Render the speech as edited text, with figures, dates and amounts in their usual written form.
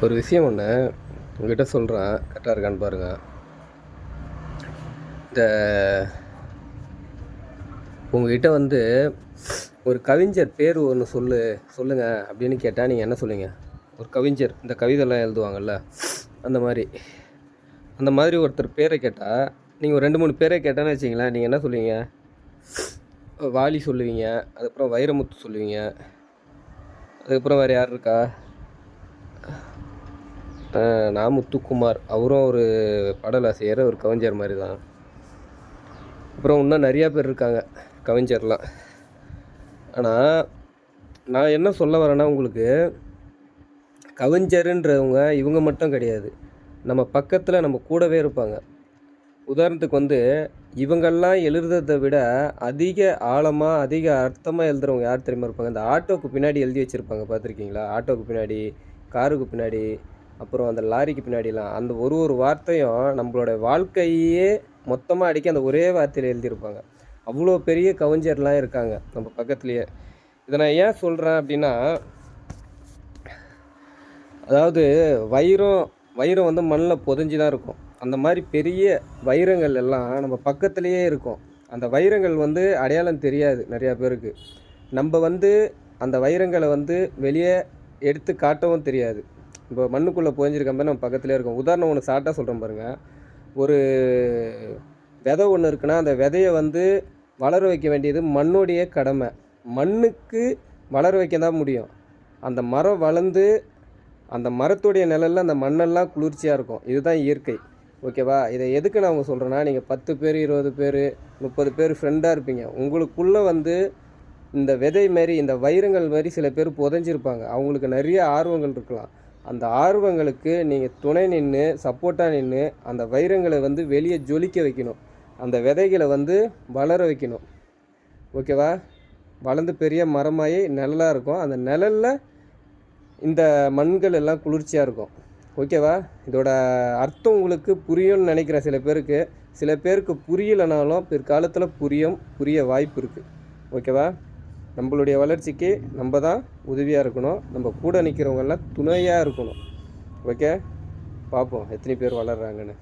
ஒரு விஷயம் ஒன்று உங்ககிட்ட சொல்கிறேன், கரெக்டாக இருக்கான்னு பாருங்கள். இந்த உங்ககிட்ட ஒரு கவிஞர் பேர் ஒன்று சொல்லுங்கள் அப்படின்னு கேட்டால் நீங்கள் என்ன சொல்லுவீங்க? ஒரு கவிஞர் இந்த கவிதைலாம் எழுதுவாங்கள்ல, அந்த மாதிரி ஒருத்தர் பேரை கேட்டால், நீங்கள் ஒரு 2-3 பேரை கேட்டான்னு வச்சிங்களேன், நீங்கள் என்ன சொல்லுவீங்க? வாலி சொல்லுவீங்க, அதுக்கப்புறம் வைரமுத்து சொல்லுவீங்க, அதுக்கப்புறம் வேறு யார் இருக்கா? நான் முத்துக்குமார், அவரும் ஒரு பாடலாசிரியர், ஒரு கவிஞர் மாதிரி தான். அப்புறம் இன்னும் நிறையா பேர் இருக்காங்க கவிஞர்லாம். ஆனால் நான் என்ன சொல்ல வரேன்னா, உங்களுக்கு கவிஞருன்றவங்க இவங்க மட்டும் கிடையாது, நம்ம பக்கத்தில் நம்ம கூடவே இருப்பாங்க. உதாரணத்துக்கு இவங்கெல்லாம் எழுதுறதை விட அதிக ஆழமாக அதிக அர்த்தமாக எழுதுகிறவங்க யார் தெரியுமா இருப்பாங்க? இந்த ஆட்டோவுக்கு பின்னாடி எழுதி வச்சுருப்பாங்க, பார்த்துருக்கீங்களா? ஆட்டோவுக்கு பின்னாடி, காருக்கு பின்னாடி, அப்புறம் அந்த லாரிக்கு பின்னாடிலாம் அந்த ஒரு வார்த்தையும் நம்மளோட வாழ்க்கையே மொத்தமாக அடிக்க அந்த ஒரே வார்த்தையில் எழுதியிருப்பாங்க. அவ்வளோ பெரிய கவிஞர்லாம் இருக்காங்க நம்ம பக்கத்துலேயே. இதை நான் ஏன் சொல்கிறேன் அப்படின்னா, அதாவது வைரம் மண்ணில் பொதிஞ்சு தான் இருக்கும். அந்த மாதிரி பெரிய வைரங்கள் எல்லாம் நம்ம பக்கத்துலேயே இருக்கும். அந்த வைரங்கள் அடையாளம் தெரியாது நிறையா பேருக்கு. நம்ம அந்த வைரங்களை வெளியே எடுத்து காட்டவும் தெரியாது. இப்போ மண்ணுக்குள்ளே புதைஞ்சிருக்க மாதிரி நம்ம பக்கத்துலேயே இருக்கும். உதாரணம் ஒன்று ஷார்ட்டாக சொல்கிறேன் பாருங்கள். ஒரு விதை ஒன்று இருக்குன்னா, அந்த விதையை வளர வைக்க வேண்டியது மண்ணுடைய கடமை. மண்ணுக்கு வளர வைக்க தான் முடியும். அந்த மரம் வளர்ந்து அந்த மரத்துடைய நிழலில் அந்த மண்ணெல்லாம் குளிர்ச்சியாக இருக்கும். இதுதான் இயற்கை. ஓகேவா? இதை எதுக்கு நான் அவங்க சொல்கிறேன்னா, நீங்கள் 10 பேர் 20 பேர் 30 பேர் ஃப்ரெண்டாக இருப்பீங்க. உங்களுக்குள்ளே இந்த விதை மாரி, இந்த வைரங்கள் மாதிரி சில பேர் புதைஞ்சிருப்பாங்க. அவங்களுக்கு நிறைய ஆர்வங்கள் இருக்கலாம். அந்த ஆர்வங்களுக்கு நீங்கள் துணை நின்று, சப்போர்ட்டாக நின்று அந்த வைரங்களை வெளியே ஜொலிக்க வைக்கணும். அந்த விதைகளை வளர வைக்கணும். ஓகேவா? வளர்ந்து பெரிய மரமாகி நிழலாக இருக்கும். அந்த நிழலில் இந்த மண்கள் எல்லாம் குளிர்ச்சியாக இருக்கும். ஓகேவா? இதோட அர்த்தம் உங்களுக்கு புரியும்னு நினைக்கிறேன். சில பேருக்கு புரியலைனாலும் பிற்காலத்தில் புரிய வாய்ப்பு இருக்குது. ஓகேவா? நம்மளுடைய வளர்ச்சிக்கு நம்ம தான் உதவியாக இருக்கணும். நம்ம கூட நிற்கிறவங்கெல்லாம் துணையாக இருக்கணும். ஓகே, பார்ப்போம் எத்தனை பேர் வளர்கிறாங்கன்னு.